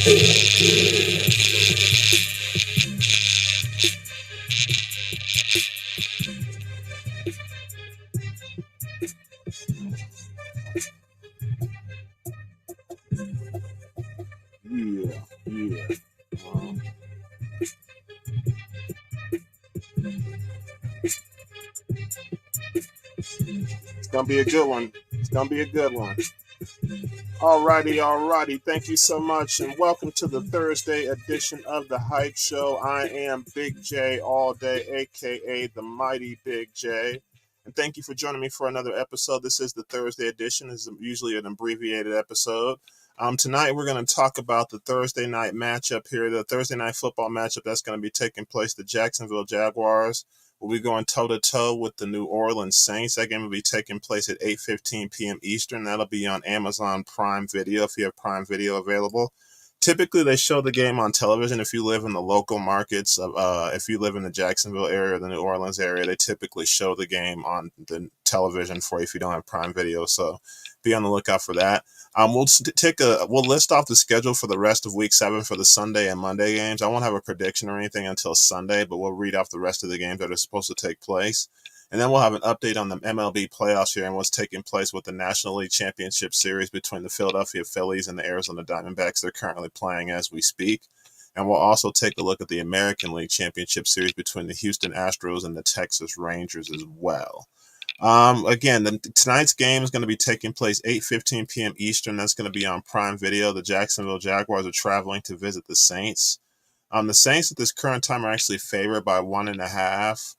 Yeah, yeah. Um, it's gonna be a good one. It's gonna be a good one. Alrighty, alrighty. Thank you so much, and welcome to the Thursday edition of the Hype Show. I am Big J all day, aka the Mighty Big J. And thank you for joining me for another episode. This is the Thursday edition. This is usually an abbreviated episode. Tonight we're going to talk about the Thursday night matchup here, the Thursday night football matchup that's going to be taking place. The Jacksonville Jaguars will be going toe-to-toe with the New Orleans Saints. That game will be taking place at 8:15 p.m. Eastern. That'll be on Amazon Prime Video if you have Prime Video available. Typically, they show the game on television if you live in the local markets. If you live in the Jacksonville area or the New Orleans area, they typically show the game on the television for you if you don't have Prime Video. So be on the lookout for that. We'll list off the schedule for the rest of Week 7 for the Sunday and Monday games. I won't have a prediction or anything until Sunday, but we'll read off the rest of the games that are supposed to take place. And then we'll have an update on the MLB playoffs here and what's taking place with the National League Championship Series between the Philadelphia Phillies and the Arizona Diamondbacks. They're currently playing as we speak. And we'll also take a look at the American League Championship Series between the Houston Astros and the Texas Rangers as well. Again, tonight's game is going to be taking place 8:15 p.m. Eastern. That's going to be on Prime Video. The Jacksonville Jaguars are traveling to visit the Saints. The Saints at this current time are actually favored by 1.5.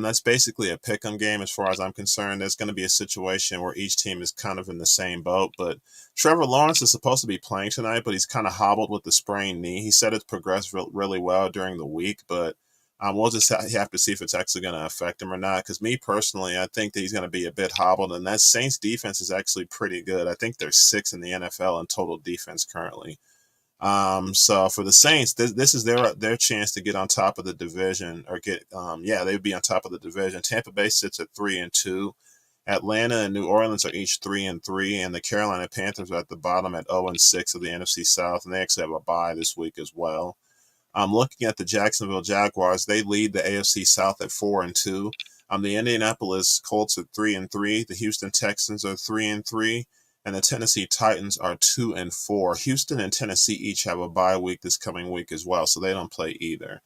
That's basically a pick'em game as far as I'm concerned. There's going to be a situation where each team is kind of in the same boat. But Trevor Lawrence is supposed to be playing tonight, but he's kind of hobbled with the sprained knee. He said it's progressed really well during the week, but we'll just have to see if it's actually going to affect him or not. Because me personally, I think that he's going to be a bit hobbled, and that Saints defense is actually pretty good. I think they're 6th in the NFL in total defense currently. So for the Saints, this is their chance to get on top of the division or they'd be on top of the division. Tampa Bay sits at 3-2. Atlanta and New Orleans are each 3-3, and the Carolina Panthers are at the bottom at 0-6 of the NFC South, and they actually have a bye this week as well. Looking at the Jacksonville Jaguars, they lead the AFC South at 4-2. The Indianapolis Colts are 3-3. The Houston Texans are 3-3. And the Tennessee Titans are 2-4. Houston and Tennessee each have a bye week this coming week as well, so they don't play either.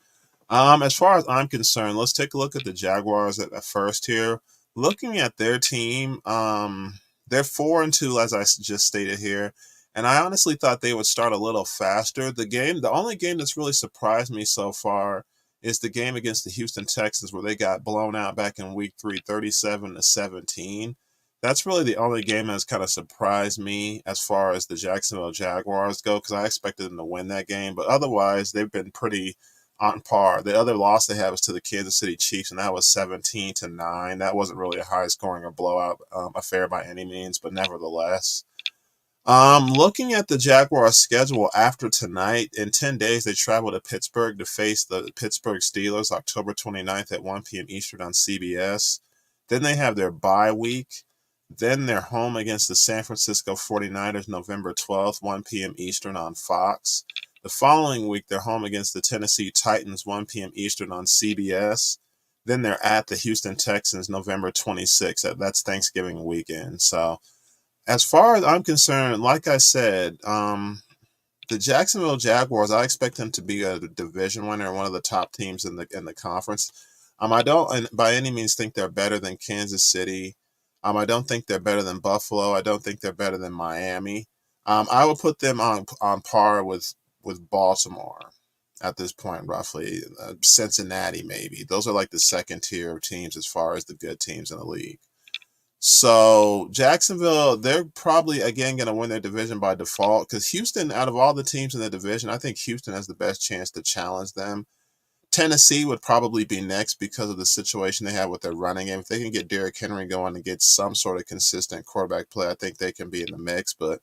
As far as I'm concerned, let's take a look at the Jaguars at first here. Looking at their team, they're 4-2, as I just stated here. And I honestly thought they would start a little faster. The only game that's really surprised me so far is the game against the Houston Texans, where they got blown out back in Week 3, 37-17. That's really the only game that's kind of surprised me as far as the Jacksonville Jaguars go, because I expected them to win that game. But otherwise, they've been pretty on par. The other loss they have is to the Kansas City Chiefs, and that was 17-9. That wasn't really a high-scoring or blowout affair by any means, but nevertheless. Looking at the Jaguars' schedule after tonight, in 10 days they travel to Pittsburgh to face the Pittsburgh Steelers October 29th at 1 p.m. Eastern on CBS. Then they have their bye week. Then they're home against the San Francisco 49ers November 12th, 1 p.m. Eastern on Fox. The following week, they're home against the Tennessee Titans, 1 p.m. Eastern on CBS. Then they're at the Houston Texans November 26th. That's Thanksgiving weekend. So as far as I'm concerned, like I said, the Jacksonville Jaguars, I expect them to be a division winner, one of the top teams in the conference. I don't by any means think they're better than Kansas City. I don't think they're better than Buffalo. I don't think they're better than Miami. I would put them on par with Baltimore at this point, roughly. Cincinnati, maybe. Those are like the second tier of teams as far as the good teams in the league. So Jacksonville, they're probably, again, going to win their division by default, because Houston, out of all the teams in the division, I think Houston has the best chance to challenge them. Tennessee would probably be next because of the situation they have with their running game. If they can get Derrick Henry going and get some sort of consistent quarterback play, I think they can be in the mix. But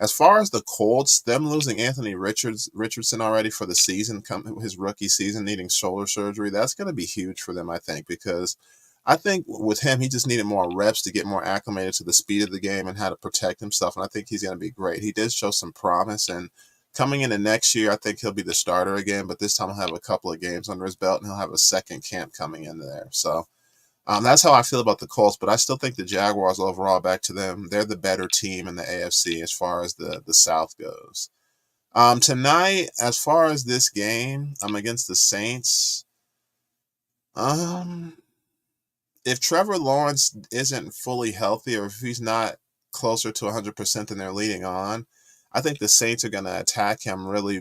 as far as the Colts, them losing Anthony Richardson already for the season, his rookie season, needing shoulder surgery, that's going to be huge for them, I think, because I think with him, he just needed more reps to get more acclimated to the speed of the game and how to protect himself, and I think he's going to be great. He did show some promise, and Coming into next year, I think he'll be the starter again, but this time he'll have a couple of games under his belt, and he'll have a second camp coming in there. So that's how I feel about the Colts, but I still think the Jaguars overall, back to them, they're the better team in the AFC as far as the South goes. Tonight, as far as this game, I'm against the Saints. If Trevor Lawrence isn't fully healthy, or if he's not closer to 100% than they're leading on, I think the Saints are going to attack him really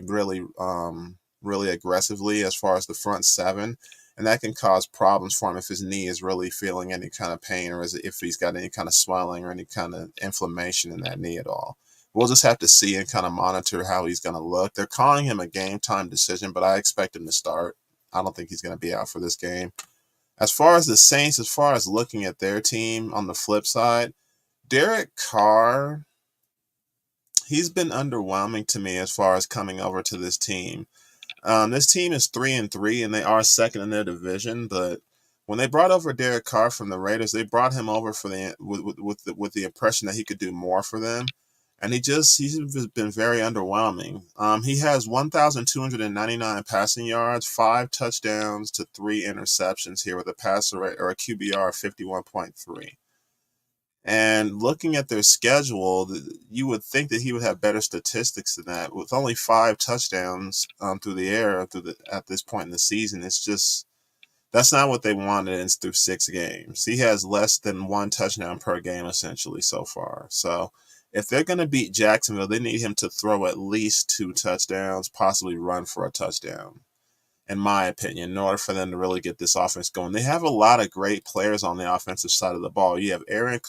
aggressively as far as the front seven, and that can cause problems for him if his knee is really feeling any kind of pain, or if he's got any kind of swelling or any kind of inflammation in that knee at all. We'll just have to see and kind of monitor how he's going to look. They're calling him a game time decision, but I expect him to start. I don't think he's going to be out for this game. As far as the Saints, as far as looking at their team on the flip side, Derek Carr, he's been underwhelming to me as far as coming over to this team. This team is 3-3, and they are second in their division. But when they brought over Derek Carr from the Raiders, they brought him over for with the impression that he could do more for them, and he's been very underwhelming. He has 1,299 passing yards, 5 touchdowns to 3 interceptions here with a passer rate or a QBR of 51.3. And looking at their schedule, you would think that he would have better statistics than that. With only 5 touchdowns through the air at this point in the season, it's just that's not what they wanted through 6 games. He has less than 1 touchdown per game essentially so far. So if they're going to beat Jacksonville, they need him to throw at least 2 touchdowns, possibly run for a touchdown, in my opinion, in order for them to really get this offense going. They have a lot of great players on the offensive side of the ball. You have Alvin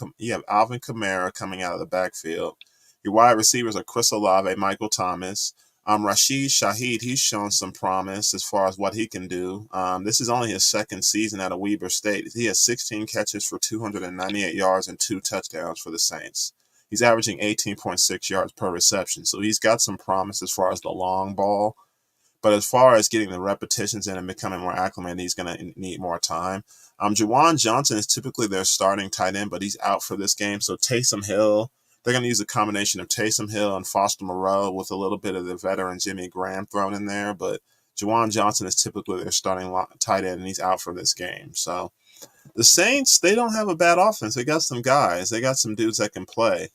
Kamara coming out of the backfield. Your wide receivers are Chris Olave, Michael Thomas. Rashid Shaheed, he's shown some promise as far as what he can do. This is only his second season at Weber State. He has 16 catches for 298 yards and 2 touchdowns for the Saints. He's averaging 18.6 yards per reception, so he's got some promise as far as the long ball. But as far as getting the repetitions in and becoming more acclimated, he's going to need more time. Juwan Johnson is typically their starting tight end, but he's out for this game. So Taysom Hill, they're going to use a combination of Taysom Hill and Foster Moreau with a little bit of the veteran Jimmy Graham thrown in there. But Juwan Johnson is typically their starting tight end, and he's out for this game. So the Saints, they don't have a bad offense. They got some guys. They got some dudes that can play.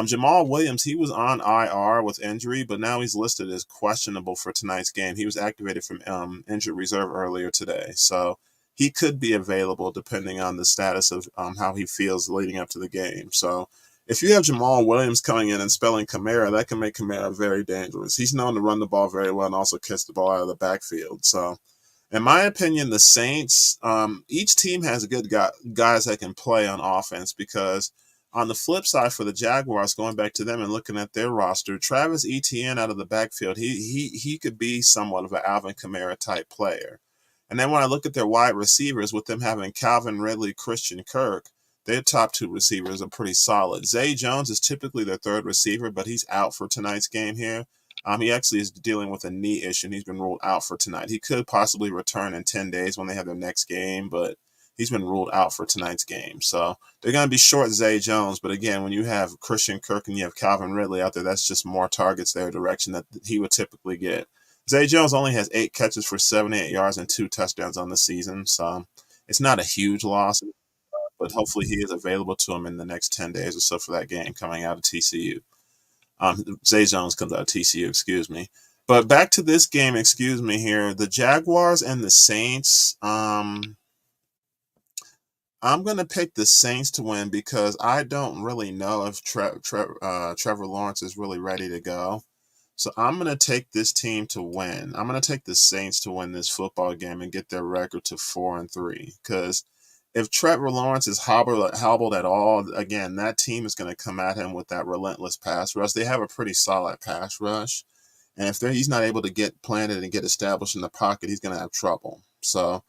Jamal Williams, he was on IR with injury, but now he's listed as questionable for tonight's game. He was activated from injured reserve earlier today, so he could be available depending on the status of how he feels leading up to the game. So if you have Jamal Williams coming in and spelling Kamara, that can make Kamara very dangerous. He's known to run the ball very well and also catch the ball out of the backfield. So in my opinion, the Saints, each team has good guys that can play on offense, because on the flip side for the Jaguars, going back to them and looking at their roster, Travis Etienne out of the backfield, he could be somewhat of an Alvin Kamara type player. And then when I look at their wide receivers, with them having Calvin Ridley, Christian Kirk, their top 2 receivers are pretty solid. Zay Jones is typically their 3rd receiver, but he's out for tonight's game here. He actually is dealing with a knee issue, and he's been ruled out for tonight. He could possibly return in 10 days when they have their next game, but he's been ruled out for tonight's game. So they're going to be short Zay Jones. But again, when you have Christian Kirk and you have Calvin Ridley out there, that's just more targets their direction that he would typically get. Zay Jones only has 8 catches for 78 yards and 2 touchdowns on the season. So it's not a huge loss, but hopefully he is available to him in the next 10 days or so for that game coming out of TCU. Zay Jones comes out of TCU, excuse me. But back to this game, here. The Jaguars and the Saints, I'm going to pick the Saints to win because I don't really know if Trevor Lawrence is really ready to go. So I'm going to take this team to win. I'm going to take the Saints to win this football game and get their record to 4-3. Because if Trevor Lawrence is hobbled at all, again, that team is going to come at him with that relentless pass rush. They have a pretty solid pass rush. And if he's not able to get planted and get established in the pocket, he's going to have trouble. So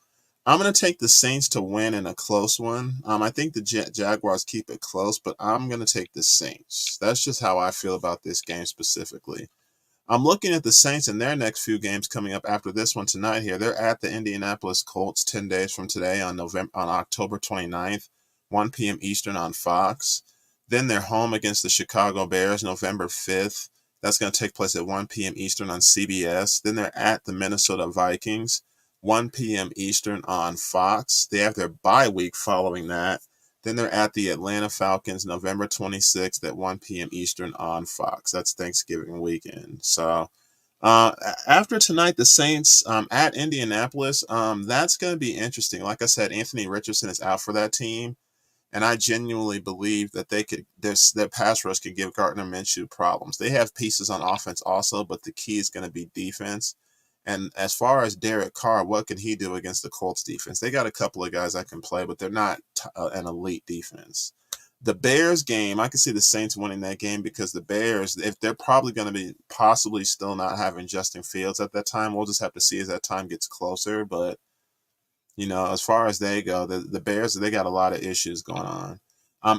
I'm going to take the Saints to win in a close one. I think the Jaguars keep it close, but I'm going to take the Saints. That's just how I feel about this game specifically. I'm looking at the Saints in their next few games coming up after this one tonight here. They're at the Indianapolis Colts 10 days from today on October 29th, 1 p.m. Eastern on Fox. Then they're home against the Chicago Bears November 5th, That's going to take place at 1 p.m. Eastern on CBS. Then they're at the Minnesota Vikings, 1 p.m. Eastern on Fox. They have their bye week following that. Then they're at the Atlanta Falcons November 26th at 1 p.m. Eastern on Fox. That's Thanksgiving weekend. So after tonight, the Saints at Indianapolis, that's going to be interesting. Like I said, Anthony Richardson is out for that team. And I genuinely believe that their pass rush could give Gardner Minshew problems. They have pieces on offense also, but the key is going to be defense. And as far as Derek Carr, what can he do against the Colts defense? They got a couple of guys that can play, but they're not an elite defense. The Bears game, I can see the Saints winning that game because the Bears, if they're probably going to be possibly still not having Justin Fields at that time, we'll just have to see as that time gets closer. But as far as they go, the Bears, they got a lot of issues going on.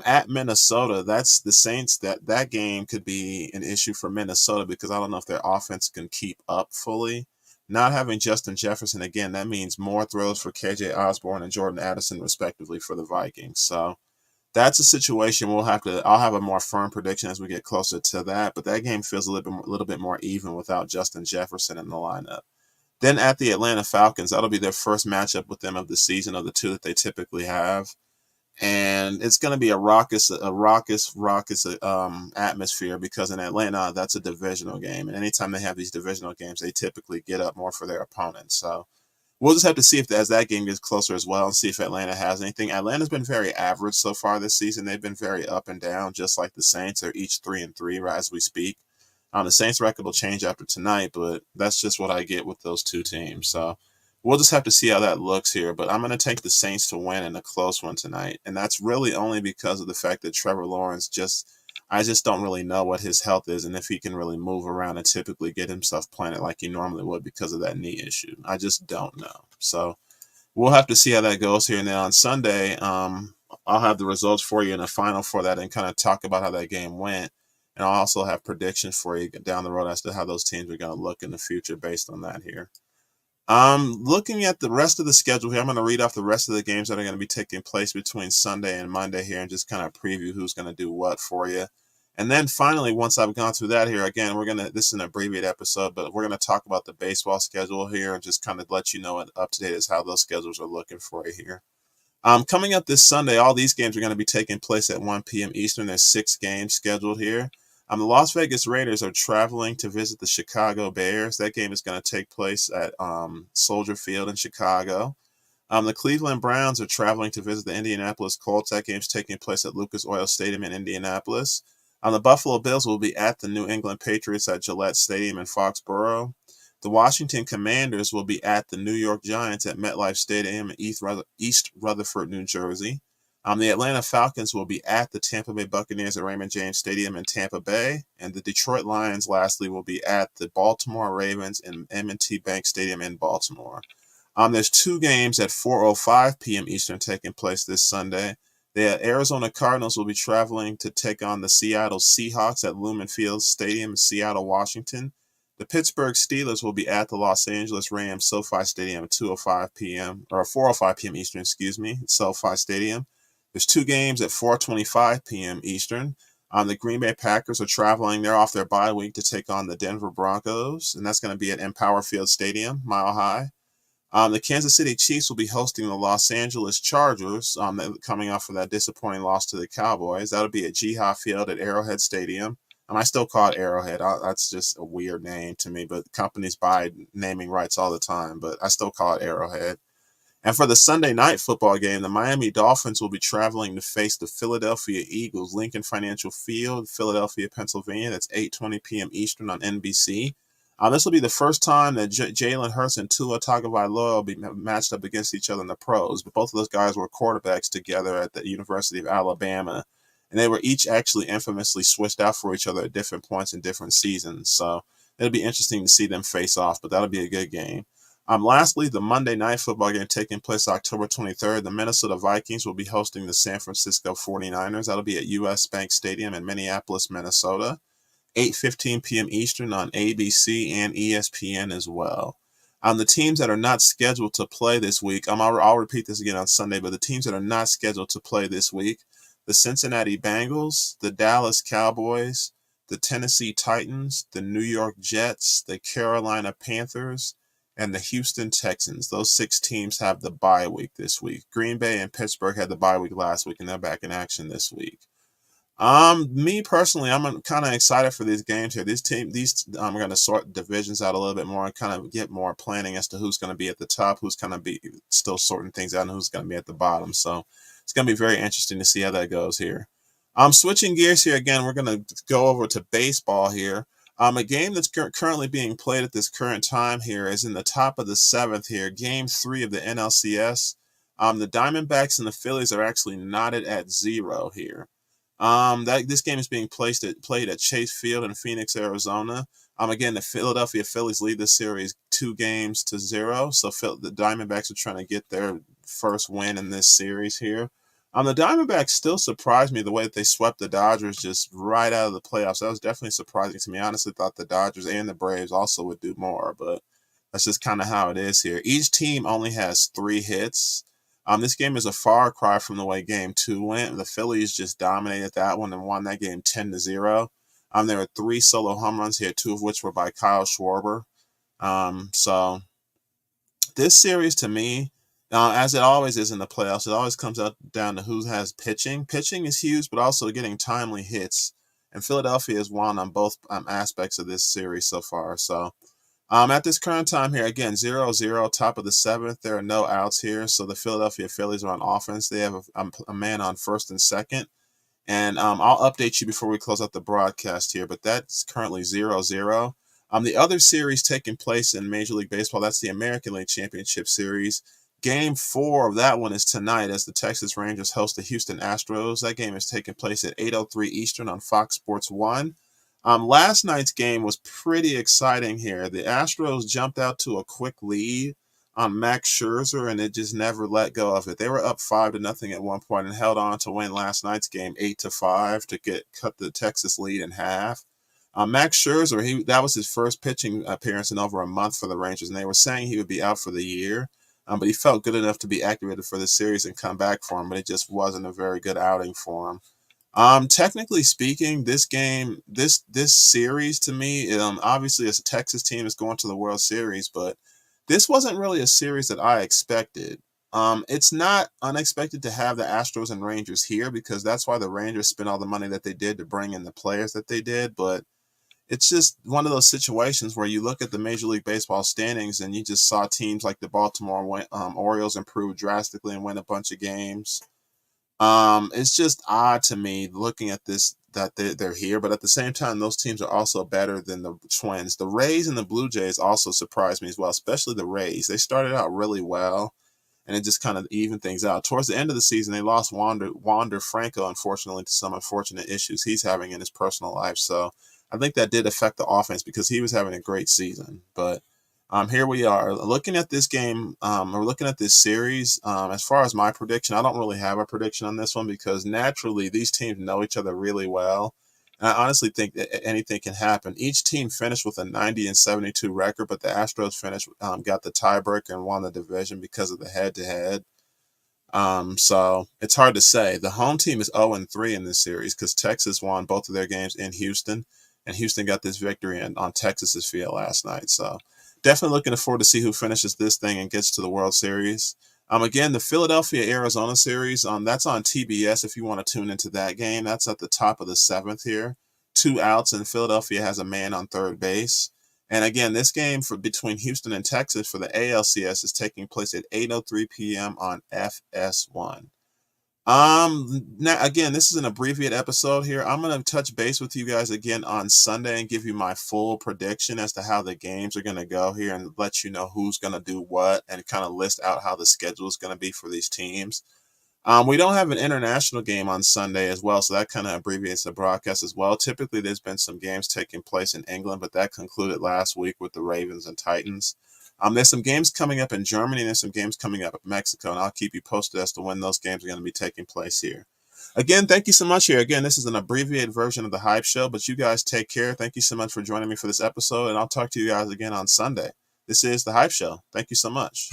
At Minnesota, that's the Saints. That game could be an issue for Minnesota because I don't know if their offense can keep up fully. Not having Justin Jefferson again, that means more throws for KJ Osborne and Jordan Addison, respectively, for the Vikings. So that's a situation I'll have a more firm prediction as we get closer to that. But that game feels a little bit more even without Justin Jefferson in the lineup. Then at the Atlanta Falcons, that'll be their first matchup with them of the season of the two that they typically have. And it's going to be a raucous atmosphere because in Atlanta, that's a divisional game. And anytime they have these divisional games, they typically get up more for their opponents. So we'll just have to see if as that game gets closer as well and see if Atlanta has anything. Atlanta's been very average so far this season. They've been very up and down, just like the Saints. They're each 3-3 right as we speak. The Saints record will change after tonight, but that's just what I get with those two teams. So we'll just have to see how that looks here. But I'm going to take the Saints to win in a close one tonight. And that's really only because of the fact that Trevor Lawrence I just don't really know what his health is and if he can really move around and typically get himself planted like he normally would because of that knee issue. I just don't know. So we'll have to see how that goes here. Now on Sunday, I'll have the results for you in the final for that and kind of talk about how that game went. And I'll also have predictions for you down the road as to how those teams are going to look in the future based on that here. Looking at the rest of the schedule here, I'm going to read off the rest of the games that are going to be taking place between Sunday and Monday here and just kind of preview who's going to do what for you. And then finally, once I've gone through that here, again, this is an abbreviated episode, but we're going to talk about the baseball schedule here and just kind of let you know up to date as how those schedules are looking for you here. Coming up this Sunday, all these games are going to be taking place at 1 p.m. Eastern. There's 6 games scheduled here. The Las Vegas Raiders are traveling to visit the Chicago Bears. That game is going to take place at Soldier Field in Chicago. The Cleveland Browns are traveling to visit the Indianapolis Colts. That game is taking place at Lucas Oil Stadium in Indianapolis. The Buffalo Bills will be at the New England Patriots at Gillette Stadium in Foxborough. The Washington Commanders will be at the New York Giants at MetLife Stadium in East Rutherford, New Jersey. The Atlanta Falcons will be at the Tampa Bay Buccaneers at Raymond James Stadium in Tampa Bay. And the Detroit Lions, lastly, will be at the Baltimore Ravens in M&T Bank Stadium in Baltimore. There's 2 games at 4:05 p.m. Eastern taking place this Sunday. The Arizona Cardinals will be traveling to take on the Seattle Seahawks at Lumen Field Stadium in Seattle, Washington. The Pittsburgh Steelers will be at the Los Angeles Rams SoFi Stadium at 2:05 p.m. or 4:05 p.m. Eastern, SoFi Stadium. There's 2 games at 4:25 p.m. Eastern. The Green Bay Packers are traveling. They're off their bye week to take on the Denver Broncos, and that's going to be at Empower Field Stadium, Mile High. The Kansas City Chiefs will be hosting the Los Angeles Chargers, coming off of that disappointing loss to the Cowboys. That'll be at Jihad Field at Arrowhead Stadium. I still call it Arrowhead. That's just a weird name to me, but companies buy naming rights all the time, but I still call it Arrowhead. And for the Sunday night football game, the Miami Dolphins will be traveling to face the Philadelphia Eagles, Lincoln Financial Field, Philadelphia, Pennsylvania. That's 8:20 p.m. Eastern on NBC. This will be the first time that Jalen Hurts and Tua Tagovailoa will be matched up against each other in the pros. But both of those guys were quarterbacks together at the University of Alabama. And they were each actually infamously switched out for each other at different points in different seasons. So it'll be interesting to see them face off, but that'll be a good game. Lastly, the Monday night football game taking place October 23rd, the Minnesota Vikings will be hosting the San Francisco 49ers. That'll be at US Bank Stadium in Minneapolis, Minnesota, 8:15 p.m. Eastern on ABC and ESPN as well. The teams that are not scheduled to play this week, I'll repeat this again on Sunday, but the teams that are not scheduled to play this week, the Cincinnati Bengals, the Dallas Cowboys, the Tennessee Titans, the New York Jets, the Carolina Panthers, and the Houston Texans. Those 6 teams have the bye week this week. Green Bay and Pittsburgh had the bye week last week, and they're back in action this week. Me personally, I'm kind of excited for these games here. I'm going to sort divisions out a little bit more and kind of get more planning as to who's going to be at the top, who's going to be still sorting things out, and who's going to be at the bottom. So it's going to be very interesting to see how that goes here. Switching gears here again, we're going to go over to baseball here. A game that's currently being played at this current time here is in the top of the 7th here, Game 3 of the NLCS. The Diamondbacks and the Phillies are actually knotted at 0 here. This game is being played at Chase Field in Phoenix, Arizona. Again, the Philadelphia Phillies lead the series 2-0. So the Diamondbacks are trying to get their first win in this series here. The Diamondbacks still surprised me the way that they swept the Dodgers just right out of the playoffs. That was definitely surprising to me. I honestly thought the Dodgers and the Braves also would do more, but that's just kind of how it is here. Each team only has 3 hits. This game is a far cry from the way Game 2 went. The Phillies just dominated that one and won that game 10-0. There were 3 solo home runs here, 2 of which were by Kyle Schwarber. So this series to me, as it always is in the playoffs, it always comes down to who has pitching. Pitching is huge, but also getting timely hits. And Philadelphia has won on both aspects of this series so far. So at this current time here, again, 0-0, top of the 7th. There are no outs here. So the Philadelphia Phillies are on offense. They have a man on first and second. And I'll update you before we close out the broadcast here, but that's currently 0-0. The other series taking place in Major League Baseball, that's the American League Championship Series. Game 4 of that one is tonight as the Texas Rangers host the Houston Astros. That game is taking place at 8:03 Eastern on Fox Sports 1. Last night's game was pretty exciting here. The Astros jumped out to a quick lead on Max Scherzer, and it just never let go of it. They were up 5-0 at one point and held on to win last night's game 8-5 to cut the Texas lead in half. Max Scherzer, that was his first pitching appearance in over a month for the Rangers, and they were saying he would be out for the year. But he felt good enough to be activated for the series and come back for him, but it just wasn't a very good outing for him. Technically speaking, this series to me, obviously as a Texas team is going to the World Series, but this wasn't really a series that I expected. It's not unexpected to have the Astros and Rangers here because that's why the Rangers spent all the money that they did to bring in the players that they did, but it's just one of those situations where you look at the Major League Baseball standings and you just saw teams like the Baltimore Orioles improve drastically and win a bunch of games. It's just odd to me looking at this that they're here, but at the same time, those teams are also better than the Twins. The Rays and the Blue Jays also surprised me as well, especially the Rays. They started out really well, and it just kind of evened things out. Towards the end of the season, they lost Wander Franco, unfortunately, to some unfortunate issues he's having in his personal life. So I think that did affect the offense because he was having a great season. But here we are looking at this game, or looking at this series. As far as my prediction, I don't really have a prediction on this one because naturally these teams know each other really well. And I honestly think that anything can happen. Each team finished with a 90-72 record, but the Astros got the tiebreaker and won the division because of the head-to-head. So it's hard to say. The home team is 0-3 in this series because Texas won both of their games in Houston, and Houston got this victory on Texas's field last night. So definitely looking forward to see who finishes this thing and gets to the World Series. Again, the Philadelphia-Arizona series, that's on TBS if you want to tune into that game. That's at the top of the 7th here. 2 outs, and Philadelphia has a man on third base. And again, this game between Houston and Texas for the ALCS is taking place at 8:03 p.m. on FS1. Now, again, this is an abbreviated episode here. I'm going to touch base with you guys again on Sunday and give you my full prediction as to how the games are going to go here and let you know who's going to do what and kind of list out how the schedule is going to be for these teams. We don't have an international game on Sunday as well, so that kind of abbreviates the broadcast as well. Typically, there's been some games taking place in England, but that concluded last week with the Ravens and Titans. There's some games coming up in Germany, and there's some games coming up in Mexico, and I'll keep you posted as to when those games are going to be taking place here. Again, thank you so much here. Again, this is an abbreviated version of the Hype Show, but you guys take care. Thank you so much for joining me for this episode, and I'll talk to you guys again on Sunday. This is the Hype Show. Thank you so much.